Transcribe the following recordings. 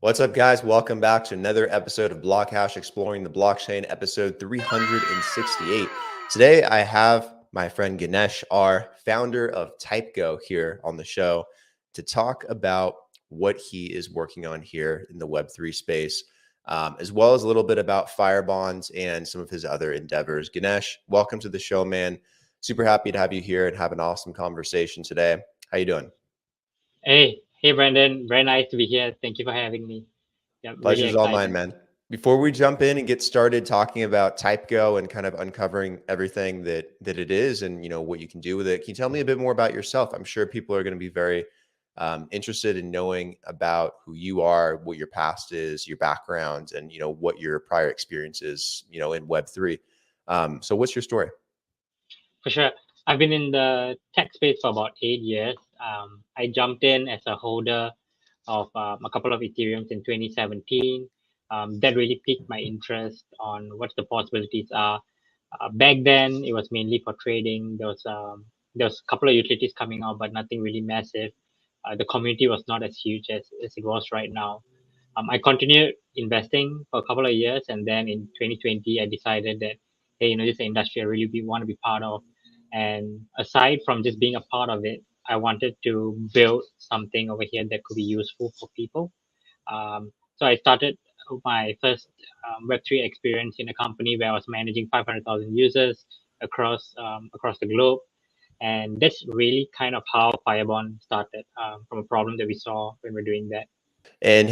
What's up, guys? Welcome back to another episode of BlockHash Exploring the Blockchain, episode 368. Today, I have my friend Ganesh, our founder of Typego, here on the show to talk about what he is working on here in the Web3 space, as well as a little bit about Firebonds and some of his other endeavors. Ganesh, welcome to the show, man. Super happy to have you here and have an awesome conversation today. How you doing? Hey, Brandon. Very nice to be here. Thank you for having me. Yeah, really Pleasure's all mine, excited. man. Before we jump in and get started talking about Typego and kind of uncovering everything that it is and what you can do with it, can you tell me a bit more about yourself? I'm sure people are going to be very interested in knowing about who you are, what your past is, your background, and what your prior experience is, in Web3. So, what's your story? For sure. I've been in the tech space for about 8 years. I jumped in as a holder of a couple of Ethereums in 2017. That really piqued my interest on what the possibilities are. Back then, it was mainly for trading. There was a couple of utilities coming out, but nothing really massive. The community was not as huge as it was right now. I continued investing for a couple of years, and then in 2020, I decided that hey, this is an industry I really want to be part of. And aside from just being a part of it, I wanted to build something over here that could be useful for people. So I started my first Web3 experience in a company where I was managing 500,000 users across the globe. And that's really kind of how Firebond started, from a problem that we saw when we're doing that. And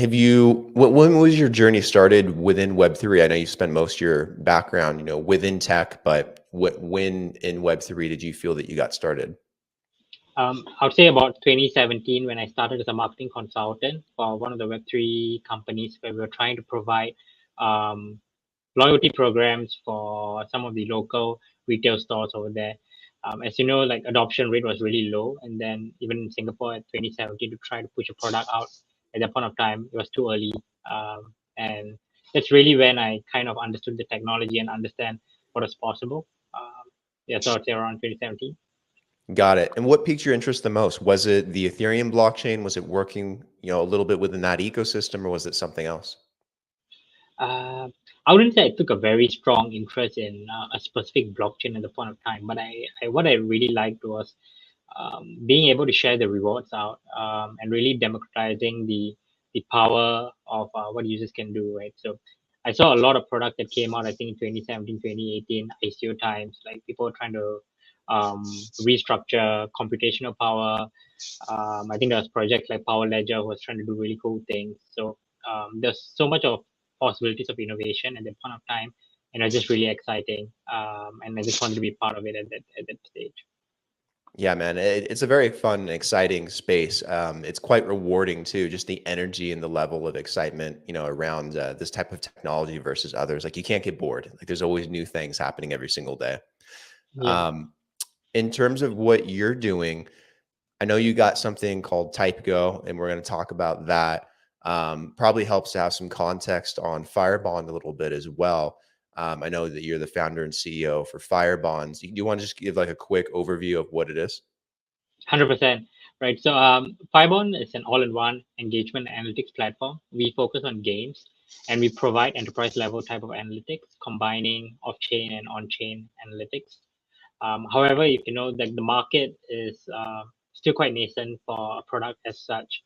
when was your journey started within Web3? I know you spent most of your background, within tech, but when in Web3 did you feel that you got started? I would say about 2017 when I started as a marketing consultant for one of the Web3 companies where we were trying to provide um, loyalty programs for some of the local retail stores over there. As you know, like adoption rate was really low, and then even in Singapore at 2017 to try to push a product out at that point of time, it was too early, and that's really when I kind of understood the technology and understand what was possible. Yeah, so I'd say around 2017. Got it. And what piqued your interest the most? Was it the Ethereum blockchain? Was it working, a little bit within that ecosystem, or was it something else? Uh, I wouldn't say I took a very strong interest in a specific blockchain at the point of time, but what I really liked was being able to share the rewards out, and really democratizing the power of what users can do, right? So I saw a lot of product that came out, I think in 2017, 2018, ICO times, like people trying to um, restructure computational power. I think there was projects like Power Ledger who was trying to do really cool things. So there's so much of possibilities of innovation at that point of time, and it's just really exciting. And I just wanted to be part of it at that stage. Yeah, man, it's a very fun and exciting space. It's quite rewarding too, just the energy and the level of excitement, around this type of technology versus others. Like you can't get bored. Like there's always new things happening every single day. Yeah. Um, in terms of what you're doing, I know you got something called Typego, and we're going to talk about that. Probably helps to have some context on Firebond a little bit as well. I know that you're the founder and CEO for Firebonds. Do you want to just give like a quick overview of what it is? 100%. Right. So, Firebond is an all-in-one engagement analytics platform. We focus on games, and we provide enterprise-level type of analytics, combining off-chain and on-chain analytics. However, if you know that the market is still quite nascent for a product as such,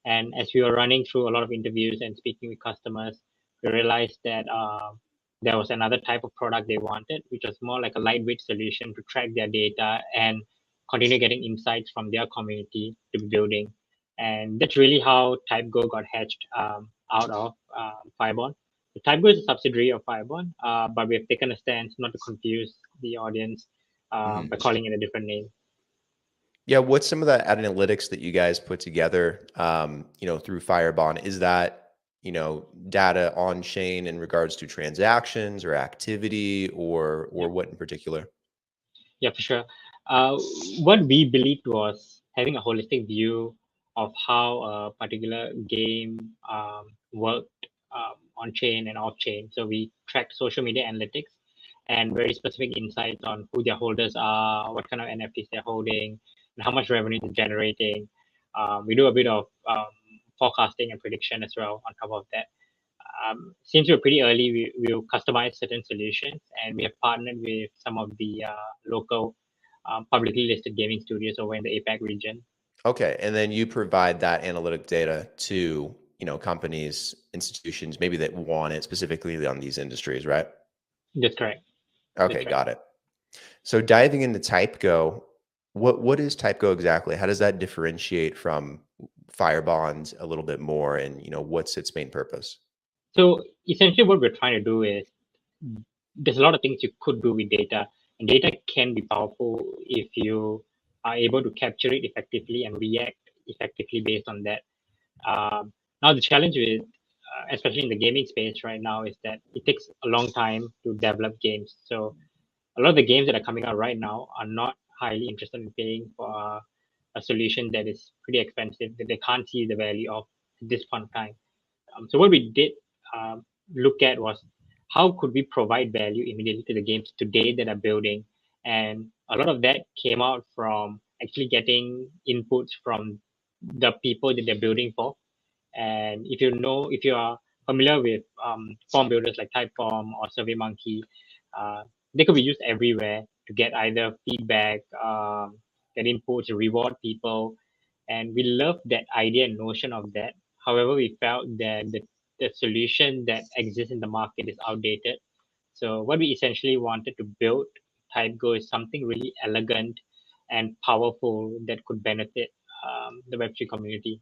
and as we were running through a lot of interviews and speaking with customers, we realized that there was another type of product they wanted, which was more like a lightweight solution to track their data and continue getting insights from their community to be building. And that's really how Typego got hatched out of Firebond. So Typego is a subsidiary of Firebond, but we have taken a stance not to confuse the audience by Mhm. calling it a different name. Yeah, what's some of the analytics that you guys put together, through Firebond? Is that, data on chain in regards to transactions or activity or Yeah, what in particular? yeah, for sure. Uh, what we believed was having a holistic view of how a particular game worked on chain and off chain. So we tracked social media analytics and very specific insights on who their holders are, what kind of NFTs they're holding, and how much revenue they're generating. We do a bit of forecasting and prediction as well on top of that. Since we're pretty early, we'll customize certain solutions, and we have partnered with some of the local publicly listed gaming studios over in the APAC region. Okay, and then you provide that analytic data to, companies, institutions, maybe that want it specifically on these industries, right? That's correct. Okay, That's right. got it. So diving into Typego, what is Typego exactly? How does that differentiate from Firebond a little bit more, and what's its main purpose? So essentially, what we're trying to do is there's a lot of things you could do with data, and data can be powerful if you are able to capture it effectively and react effectively based on that. Now, the challenge with, especially in the gaming space right now, is that it takes a long time to develop games. So a lot of the games that are coming out right now are not highly interested in paying for a solution that is pretty expensive that they can't see the value of at this point in time. So what we did look at was how could we provide value immediately to the games today that are building, and a lot of that came out from actually getting inputs from the people that they're building for. And if you are familiar with form builders like Typeform or Surveymonkey, they could be used everywhere to get either feedback, get inputs, reward people. And we love that idea and notion of that. However, we felt that the solution that exists in the market is outdated. So what we essentially wanted to build Typego is something really elegant and powerful that could benefit the Web3 community.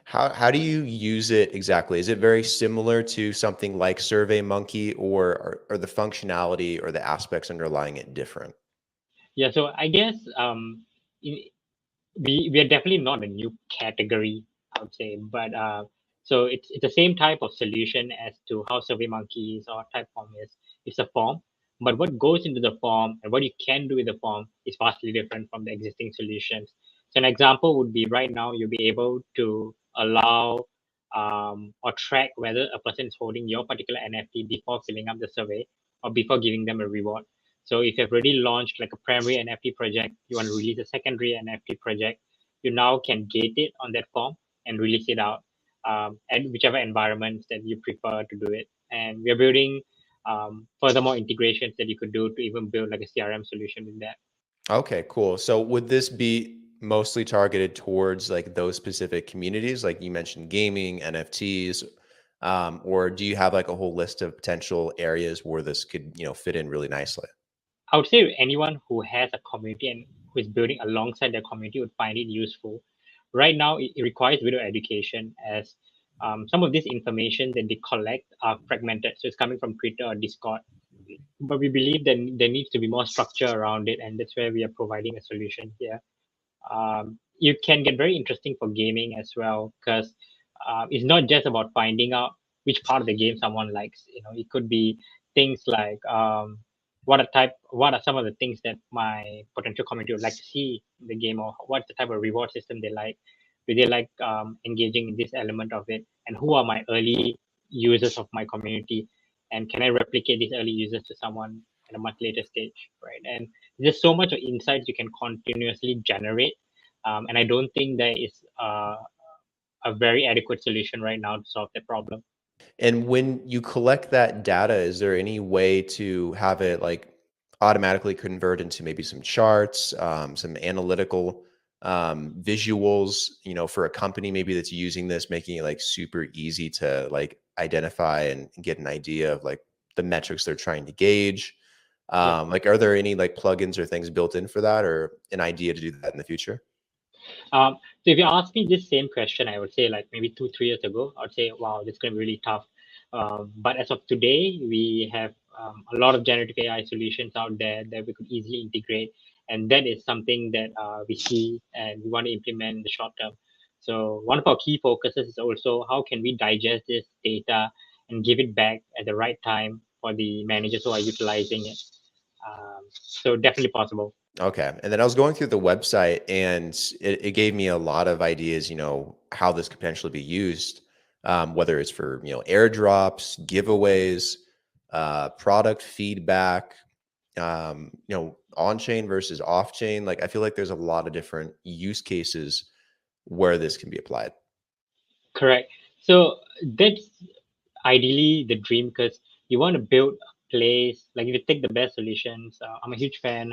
How do you use it exactly? Is it very similar to something like SurveyMonkey, or are the functionality or the aspects underlying it different? Yeah, so I guess in, we are definitely not a new category, I would say, but so it's the same type of solution as to how SurveyMonkey is or Typeform is. It's a form, but what goes into the form and what you can do with the form is vastly different from the existing solutions. So an example would be right now you'll be able to allow or track whether a person is holding your particular NFT before filling up the survey or before giving them a reward. So if you've already launched like a primary NFT project, you want to release a secondary NFT project, you now can gate it on that form and release it out at whichever environments that you prefer to do it. And we're building furthermore integrations that you could do to even build like a CRM solution with that. Okay, cool. So would this be mostly targeted towards like those specific communities, like you mentioned gaming, NFTs, or do you have like a whole list of potential areas where this could, fit in really nicely? I would say anyone who has a community and who is building alongside their community would find it useful. Right now, it requires video education as some of this information that they collect are fragmented. So it's coming from Twitter or Discord. But we believe that there needs to be more structure around it, and that's where we are providing a solution here. You can get very interesting for gaming as well because it's not just about finding out which part of the game someone likes. It could be things like what are some of the things that my potential community would like to see in the game, or what's the type of reward system they like. Do they like engaging in this element of it, and who are my early users of my community, and can I replicate these early users to someone at a much later stage, right? And there's so much of insights you can continuously generate, and I don't think there is a very adequate solution right now to solve that problem. And when you collect that data, is there any way to have it like automatically convert into maybe some charts, some analytical visuals, for a company maybe that's using this, making it like super easy to like identify and get an idea of like the metrics they're trying to gauge? Yeah. Like, are there any like plugins or things built in for that, or an idea to do that in the future? So if you ask me this same question, I would say like maybe 2, 3 years ago, I'd say, wow, this is going to be really tough. But as of today, we have a lot of generative AI solutions out there that we could easily integrate. And that is something that we see and we want to implement in the short term. So one of our key focuses is also how can we digest this data and give it back at the right time for the managers who are utilizing it. So definitely possible. Okay. And then I was going through the website, and it gave me a lot of ideas, how this could potentially be used, whether it's for, airdrops, giveaways, product feedback, on chain versus off chain. Like, I feel like there's a lot of different use cases where this can be applied. Correct. So that's ideally the dream because you want to build a place like if you take the best solutions. I'm a huge fan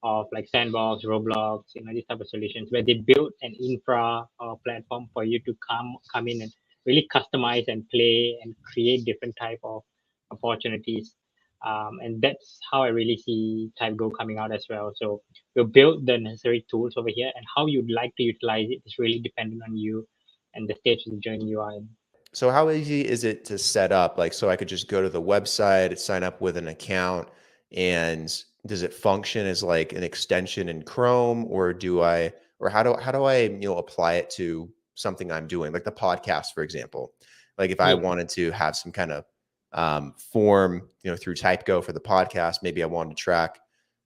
of like Sandbox, Roblox, these type of solutions where they build an infra or platform for you to come in and really customize and play and create different type of opportunities. And that's how I really see Typego coming out as well. So we'll build the necessary tools over here, and how you'd like to utilize it is really dependent on you and the stage of the journey you are in. So how easy is it to set up? Like, so I could just go to the website, sign up with an account, and does it function as like an extension in Chrome, or or how do I, apply it to something I'm doing, like the podcast, for example? Like if I Yeah, wanted to have some kind of form, through Typego for the podcast, maybe I wanted to track,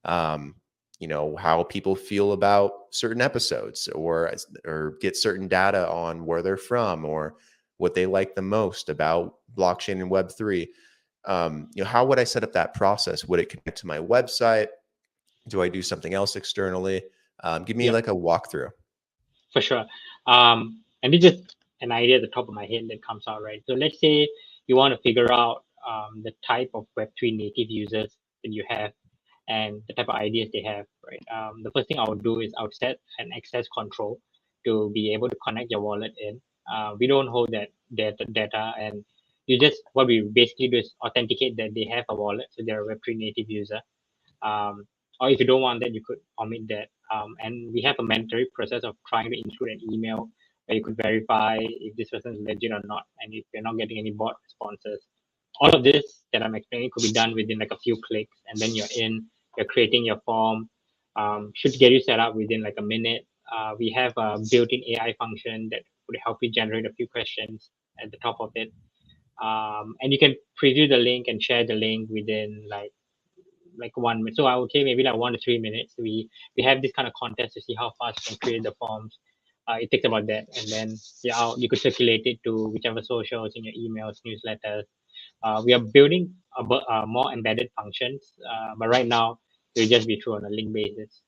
um, how people feel about certain episodes, or get certain data on where they're from, or what they like the most about blockchain and Web3. How would I set up that process? Would it connect to my website? Do I do something else externally? Give me yeah, like a walkthrough. for sure. And it's just an idea at the top of my head that comes out, right? So let's say you want to figure out the type of Web3 native users that you have and the type of ideas they have, right? The first thing I would do is I would set an access control to be able to connect your wallet in. We don't hold that data, and you just what we basically do is authenticate that they have a wallet, so they're a Web3 native user. Um, or if you don't want that, you could omit that. And we have a mandatory process of trying to include an email where you could verify if this person is legit or not, and if you're not getting any bot responses. All of this that I'm explaining could be done within like a few clicks, and then you're creating your form. Should get you set up within like a minute. We have a built-in AI function that would help you generate a few questions at the top of it. And you can preview the link and share the link within like 1 minute. So I would say maybe like 1 to 3 minutes. We have this kind of contest to see how fast you can create the forms. It takes about that, and then you could circulate it to whichever socials in your emails, newsletters. We are building more embedded functions, but right now it'll just be through on a link basis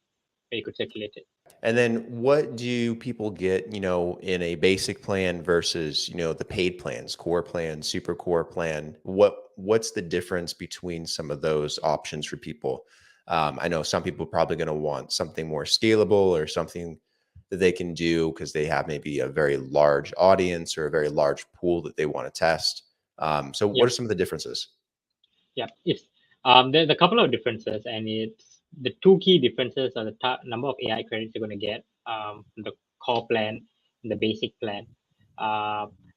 where you could circulate it. And then what do people get, in a basic plan versus, the paid plans, core plan, super core plan? What's the difference between some of those options for people? I know some people are probably going to want something more scalable, or something that they can do because they have maybe a very large audience or a very large pool that they want to test. So what Yep. are some of the differences? Yeah, it's there's a couple of differences, and it's the two key differences are the number of AI credits you're going to get from the core plan and the basic plan.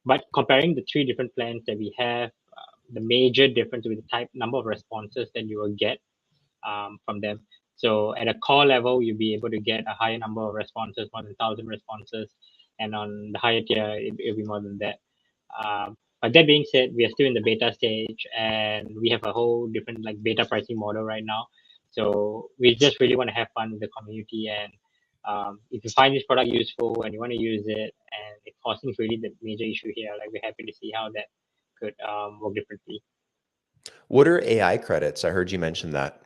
But comparing the three different plans that we have, the major difference with the type number of responses that you will get from them. So at a core level, you'll be able to get a higher number of responses, more than 1,000 responses, and on the higher tier, it'll be more than that. But that being said, we are still in the beta stage, and we have a whole different like beta pricing model right now. So we just really want to have fun with the community, and if you find this product useful and you want to use it, and if costing is really the major issue here, like we're happy to see how that could work differently. What are AI credits? I heard you mention that.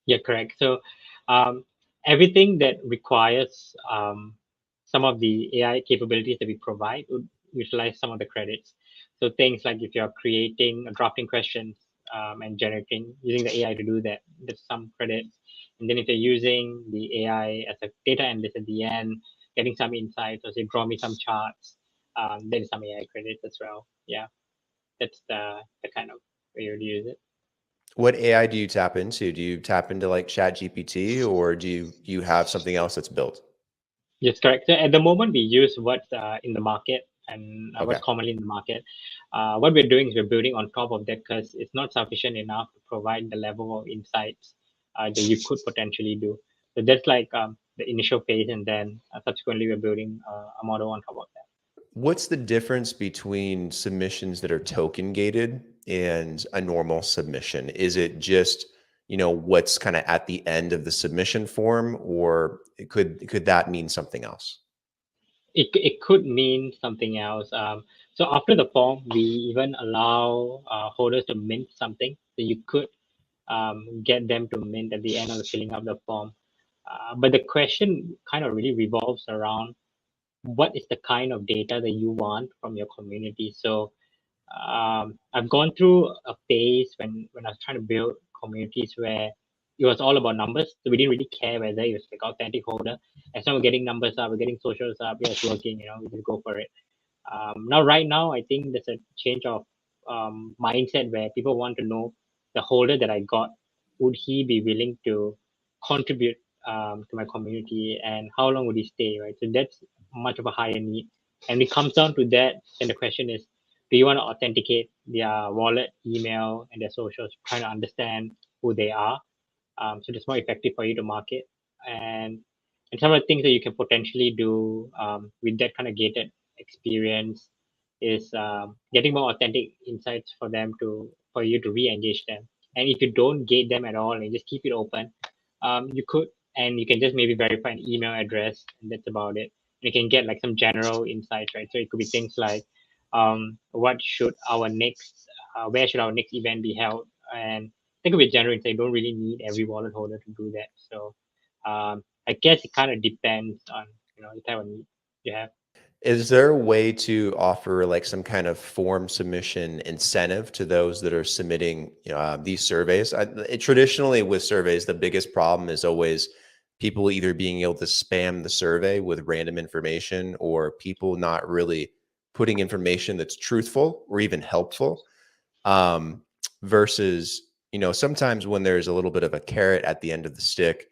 Yeah, correct. So um, everything that requires some of the AI capabilities that we provide would utilize some of the credits. So things like if you're creating drafting questions and generating using the AI to do that, there's some credits. And then if you're using the AI as a data analyst at the end, getting some insights, or say draw me some charts, there is some AI credits as well. Yeah, that's the kind of way you would use it. What AI do you tap into? Do you tap into like Chat GPT, or do you have something else that's built? Yes, correct. So at the moment, we use what's in the market and what's Okay. commonly in the market. What we're doing is we're building on top of that because it's not sufficient enough to provide the level of insights that you could potentially do. So that's like the initial phase, and then subsequently we're building a model on top of that. What's the difference between submissions that are token gated and a normal submission? Is it just, what's kind of at the end of the submission form, or could that mean something else? It could mean something else. So after the form, we even allow holders to mint something. So you could get them to mint at the end of filling up the form. But the question kind of really revolves around what is the kind of data that you want from your community. So I've gone through a phase when I was trying to build communities where it was all about numbers. So we didn't really care whether it was like authentic holder. As long as we're getting numbers up, we're getting socials up, yeah, it's working, we just go for it. Now, right now, I think there's a change of mindset where people want to know the holder that I got, would he be willing to contribute to my community, and how long would he stay, right? So that's much of a higher need. And it comes down to that, then the question is, do you want to authenticate their wallet, email, and their socials, trying to understand who they are? So it's more effective for you to market. And some of the things that you can potentially do with that kind of gated experience is getting more authentic insights for you to re-engage them. And if you don't gate them at all and just keep it open, you could, and you can just maybe verify an email address, and that's about it. You can get like some general insights, right? So it could be things like, what should our next, where should our next event be held, and think of it generally. They don't really need every wallet holder to do that. So I guess it kind of depends on the type of need you have. Is there a way to offer like some kind of form submission incentive to those that are submitting these surveys? Traditionally, with surveys, the biggest problem is always people either being able to spam the survey with random information, or people not really putting information that's truthful or even helpful. Um, versus, sometimes when there's a little bit of a carrot at the end of the stick,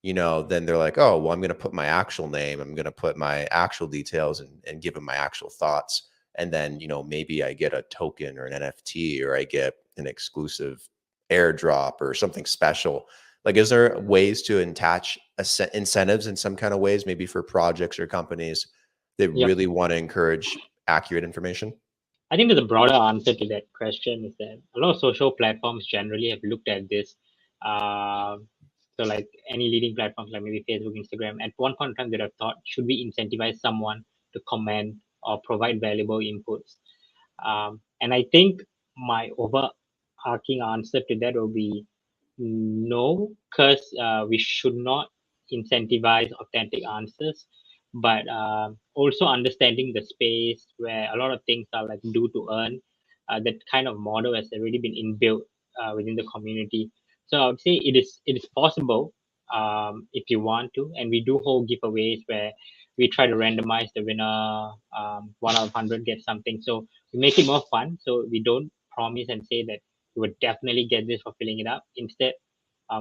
then they're like, oh, well, I'm going to put my actual name, I'm going to put my actual details, and give them my actual thoughts. And then, maybe I get a token or an NFT, or I get an exclusive airdrop or something special. Like, is there ways to attach incentives in some kind of ways, maybe for projects or companies that Yep. really want to encourage accurate information? I think there's a broader answer to that question is that a lot of social platforms generally have looked at this. Uh, so like any leading platforms like maybe Facebook, Instagram, at one point in time they have thought, should we incentivize someone to comment or provide valuable inputs? And I think my overarching answer to that will be no, because we should not incentivize authentic answers, but also understanding the space where a lot of things are like do to earn. That kind of model has already been inbuilt within the community. So I would say it is possible if you want to, and we do hold giveaways where we try to randomize the winner. 1 out of 100 gets something. So we make it more fun. So we don't promise and say that you would definitely get this for filling it up. Instead,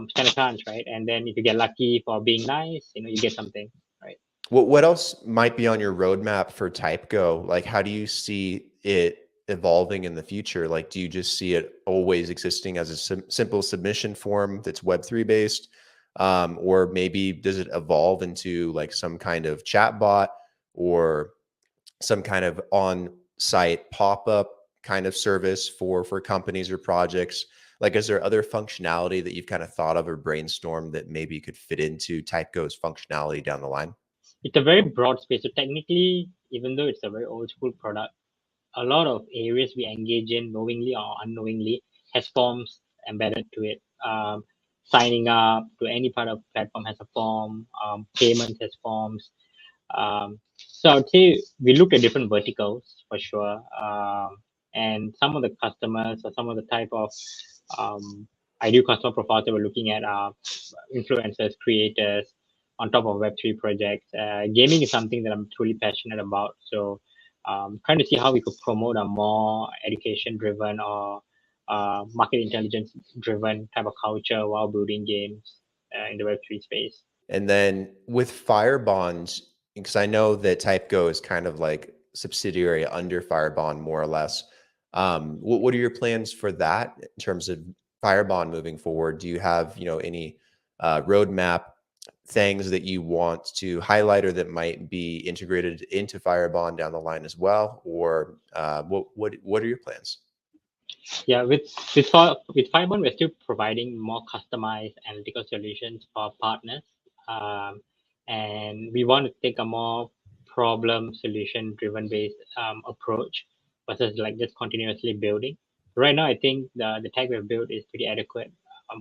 stand a chance, right? And then if you get lucky for being nice, you get something, right? What else might be on your roadmap for Typego? Like, how do you see it evolving in the future? Like, do you just see it always existing as a simple submission form that's Web3 based? Or maybe does it evolve into like some kind of chat bot, or some kind of on-site pop-up kind of service for companies or projects? Like, is there other functionality that you've kind of thought of or brainstormed that maybe could fit into Typego's functionality down the line? It's a very broad space. So technically, even though it's a very old school product, a lot of areas we engage in, knowingly or unknowingly, has forms embedded to it. Signing up to any part of platform has a form. Payment has forms. So I would say we look at different verticals for sure. And some of the customers or some of the type of ideal customer profiles that we're looking at are influencers, creators, on top of Web3 projects. Gaming is something that I'm truly passionate about. So trying to see how we could promote a more education driven or market intelligence driven type of culture while building games in the Web3 space. And then with Firebond, because I know that Typego is kind of like subsidiary under Firebond, more or less. What are your plans for that in terms of Firebond moving forward? Do you have, any roadmap things that you want to highlight, or that might be integrated into Firebond down the line as well? Or what are your plans? Yeah, with Firebond, we're still providing more customized analytical solutions for our partners, and we want to take a more problem solution driven based approach versus like just continuously building. Right now, I think the tech we've built is pretty adequate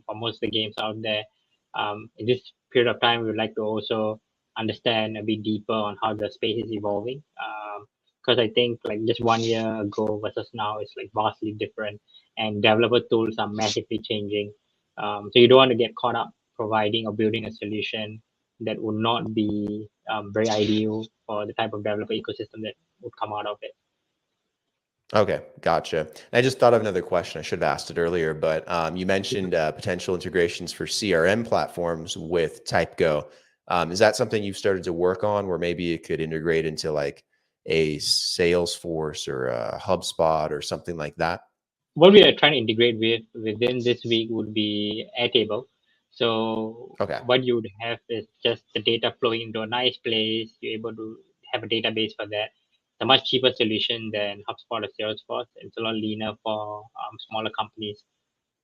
for most of the games out there. In this period of time, we would like to also understand a bit deeper on how the space is evolving. Because I think like just 1 year ago versus now is like vastly different, and developer tools are massively changing. So you don't want to get caught up providing or building a solution that would not be very ideal for the type of developer ecosystem that would come out of it. Okay, gotcha. I just thought of another question. I should have asked it earlier, but you mentioned potential integrations for CRM platforms with Typego. Is that something you've started to work on, where maybe it could integrate into like a Salesforce or a HubSpot or something like that? What we are trying to integrate within this week would be Airtable. So Okay. what you would have is just the data flowing into a nice place. You're able to have a database for that. It's a much cheaper solution than HubSpot or Salesforce. It's a lot leaner for smaller companies.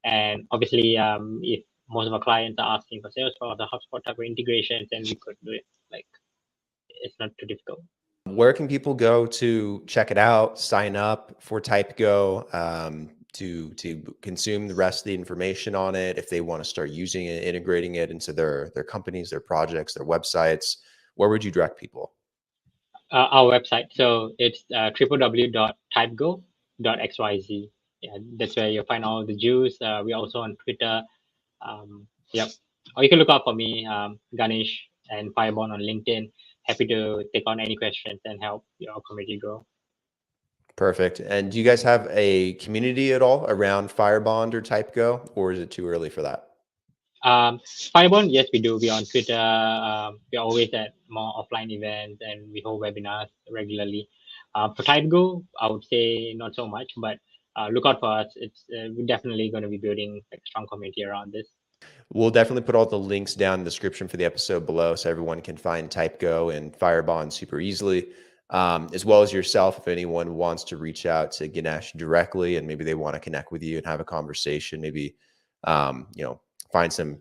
And obviously, if most of our clients are asking for Salesforce or HubSpot type of integrations, then we could do it. Like, it's not too difficult. Where can people go to check it out, sign up for Typego, to consume the rest of the information on it if they want to start using it, integrating it into their companies, their projects, their websites? Where would you direct people? Our website. So it's www.typego.xyz. Yeah, that's where you'll find all the juice. We're also on Twitter. Yep. Or you can look out for me, Ganesh and Firebond on LinkedIn. Happy to take on any questions and help your community grow. Perfect. And do you guys have a community at all around Firebond or Typego, or is it too early for that? Firebond, yes, we do. We're on Twitter. We're always at more offline events, and we hold webinars regularly. For Typego, I would say not so much, but look out for us. It's we're definitely going to be building like a strong community around this. We'll definitely put all the links down in the description for the episode below so everyone can find Typego and Firebond super easily, as well as yourself. If anyone wants to reach out to Ganesh directly and maybe they want to connect with you and have a conversation, maybe find some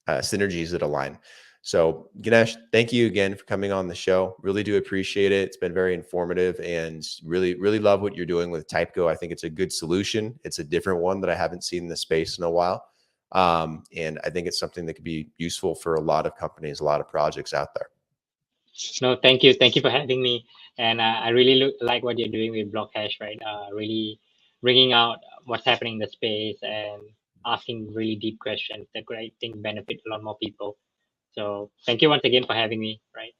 synergies that align. So Ganesh, thank you again for coming on the show. Really do appreciate it. It's been very informative and really, really love what you're doing with Typego. I think it's a good solution. It's a different one that I haven't seen in the space in a while. And I think it's something that could be useful for a lot of companies, a lot of projects out there. No, thank you. Thank you for having me. And I really like what you're doing with BlockHash, right? Really bringing out what's happening in the space and asking really deep questions that I think benefit a lot more people. So thank you once again for having me, right?